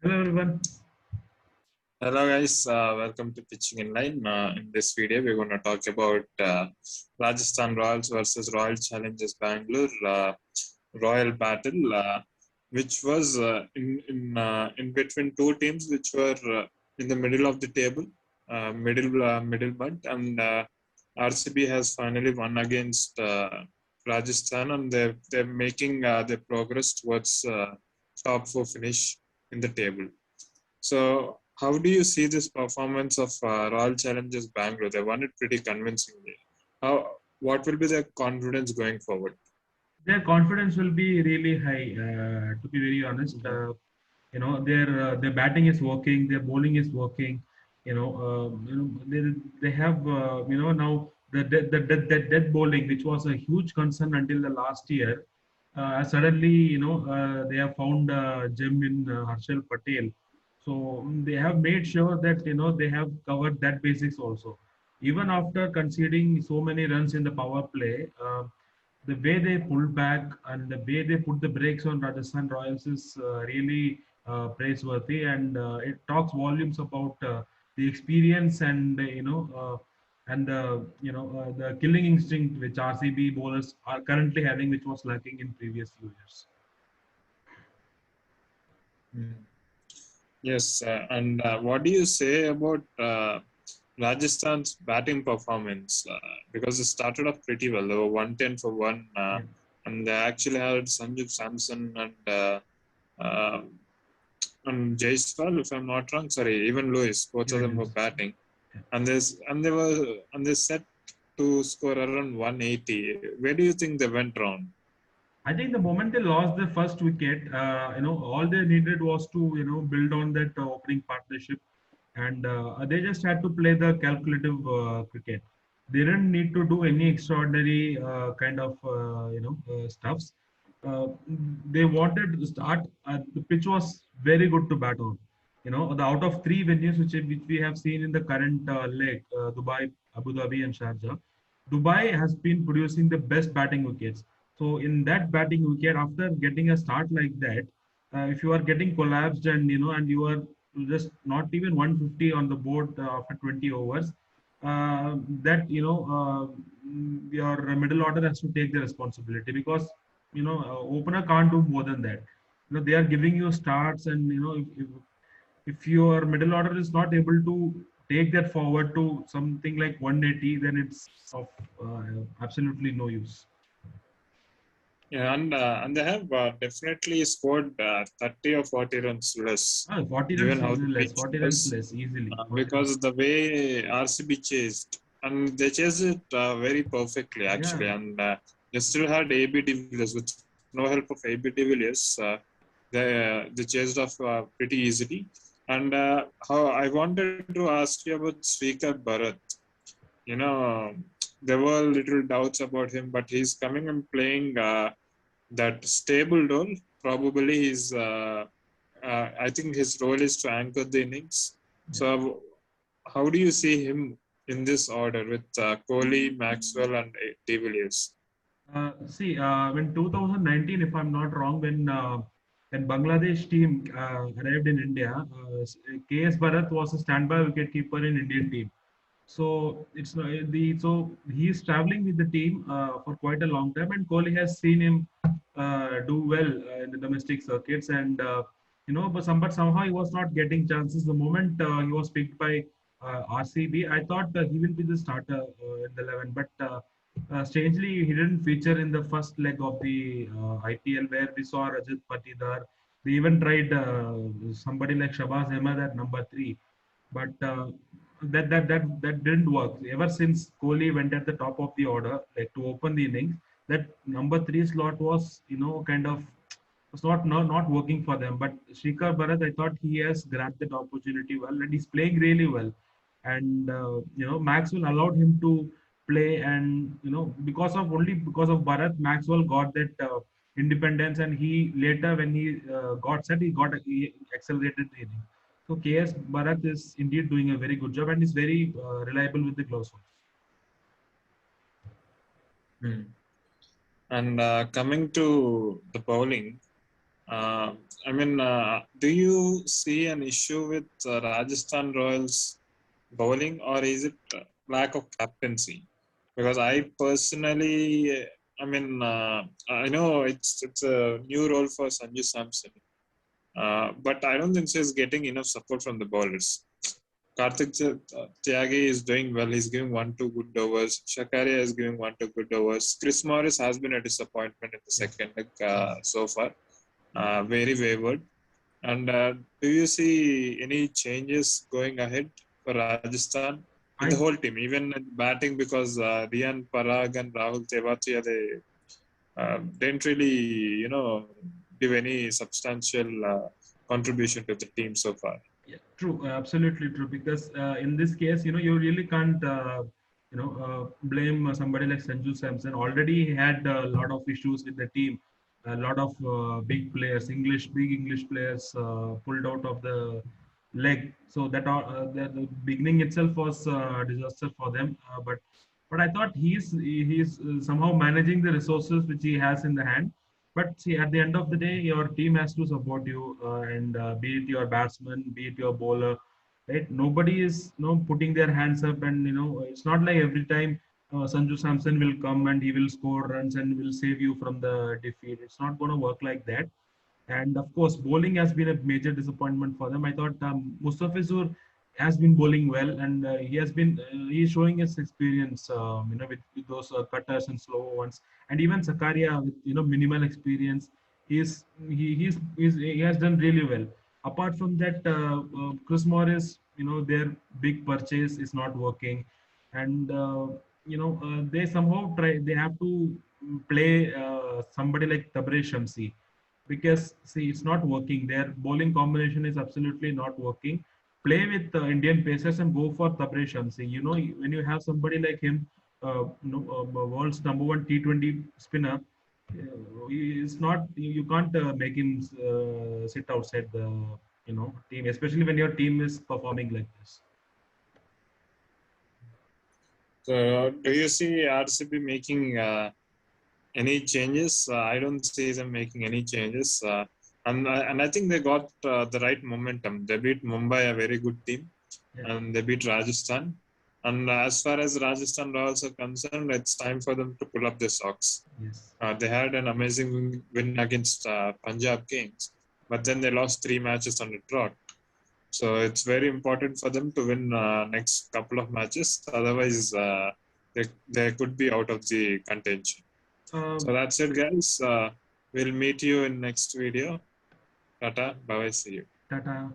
Hello everyone. Hello guys, welcome to Pitching in Line. In this video, we're going to talk about Rajasthan Royals versus Royal Challengers Bangalore Royal battle, which was in between two teams which were in the middle of the table, middle bunt, and RCB has finally won against Rajasthan, and they're making their progress towards top four finish in the table. So, how do you see this performance of Royal Challengers Bangalore? They won it pretty convincingly. What will be their confidence going forward? Their confidence will be really high. To be very honest, their batting is working, their bowling is working. They have now the death bowling, which was a huge concern until the last year. Suddenly, they have found a gem in Harshal Patel. So they have made sure that they have covered that basics also. Even after conceding so many runs in the power play, the way they pulled back and the way they put the brakes on Rajasthan Royals is really praiseworthy, and it talks volumes about the experience and the killing instinct which RCB bowlers are currently having, which was lacking in previous few years. Yes, and what do you say about Rajasthan's batting performance? Because it started off pretty well. They were 110 for one, and they actually had Sanju Samson and Jaiswal, if I'm not wrong. Sorry, even Lewis. Both of them were batting, and they set to score around 180. Where do you think they went wrong? I think the moment they lost the first wicket, all they needed was to, build on that opening partnership, and they just had to play the calculative cricket. They didn't need to do any extraordinary kind of, stuffs. Uh, they wanted to start. The pitch was very good to bat on. The out of three venues which we have seen in the current leg, Dubai, Abu Dhabi, and Sharjah, Dubai has been producing the best batting wickets. So in that batting wicket, after getting a start like that, if you are getting collapsed and you are just not even 150 on the board after 20 overs, that your middle order has to take the responsibility, because opener can't do more than that. They are giving you starts, and if your middle order is not able to take that forward to something like 180, then it's of absolutely no use. Yeah, and they have definitely scored 30 or 40 runs less, 40 runs given how the less, pitch 40 runs was, less, easily. 40 runs. because the way RCB chased, and they chased it very perfectly Yeah. actually, and they still had AB de Villiers with no help of AB de Villiers. They chased off pretty easily, and how I wanted to ask you about Srikar Bharat. There were little doubts about him, but he's coming and playing that stable role. Probably I think his role is to anchor the innings. Yeah. So, how do you see him in this order with Kohli, Maxwell, and De Villiers? See, in 2019, if I'm not wrong, when Bangladesh team arrived in India, KS Bharat was a standby wicketkeeper in Indian team. So it's so he's traveling with the team for quite a long time, and Kohli has seen him do well in the domestic circuits, and but somehow he was not getting chances. The moment he was picked by RCB, I thought he will be the starter in the 11, but strangely he didn't feature in the first leg of the IPL, where we saw Rajat Patidar. They even tried somebody like Shabazz Ahmed at number 3, but that didn't work. Ever since Kohli went at the top of the order, like to open the innings, that number 3 slot was kind of was not working for them. But Shrikar Bharat, I thought he has grabbed that opportunity well, and he's playing really well. And Maxwell allowed him to play, and because of Bharat, Maxwell got that independence, and he later, when he got set, he accelerated the inning. So KS Bharat is indeed doing a very good job, and is very reliable with the gloves. And coming to the bowling, I mean, do you see an issue with Rajasthan Royals bowling, or is it lack of captaincy? Because I personally, I mean, I know it's a new role for Sanju Samson, but I don't think he's getting enough support from the bowlers. Karthik Tyagi is doing well. He's giving 1-2 good overs. Shakaria is giving 1-2 good overs. Chris Morris has been a disappointment in the second leg so far. Very wayward. And do you see any changes going ahead for Rajasthan in the I whole team, even in batting? Because Riyan Parag and Rahul Tewatia, they didn't really, give any substantial contribution to the team so far. Yeah, true, absolutely true. Because in this case, you really can't, blame somebody like Sanju Samson. Already he had a lot of issues with the team. A lot of big players, big English players, pulled out of the leg. So the beginning itself was a disaster for them. But I thought he's somehow managing the resources which he has in the hand. But see, at the end of the day, your team has to support you, and be it your batsman, be it your bowler, right? Nobody is, putting their hands up, and it's not like every time Sanju Samson will come and he will score runs and will save you from the defeat. It's not going to work like that. And of course, bowling has been a major disappointment for them. I thought Mustafizur has been bowling well, and he's showing his experience, with those cutters and slow ones. And even Zakaria with minimal experience, he has done really well. Apart from that, Chris Morris, their big purchase is not working, and they somehow try. They have to play somebody like Tabre Shamsi, because see, it's not working. Their bowling combination is absolutely not working. Play with Indian pacers and go for Tabre Shamsi. When you have somebody like him, world's number one T20 spinner, it's not, you can't make him sit outside the team, especially when your team is performing like this. So, do you see RCB making any changes? I don't see them making any changes. And I think they got the right momentum. They beat Mumbai, a very good team, and they beat Rajasthan. And as far as Rajasthan Royals are concerned, it's time for them to pull up their socks. Yes. They had an amazing win against Punjab Kings, but then they lost 3 matches on the trot. So it's very important for them to win next couple of matches. Otherwise, they could be out of the contention. So that's it, guys. We'll meet you in next video. Tata. Bye-bye. See you. Tata.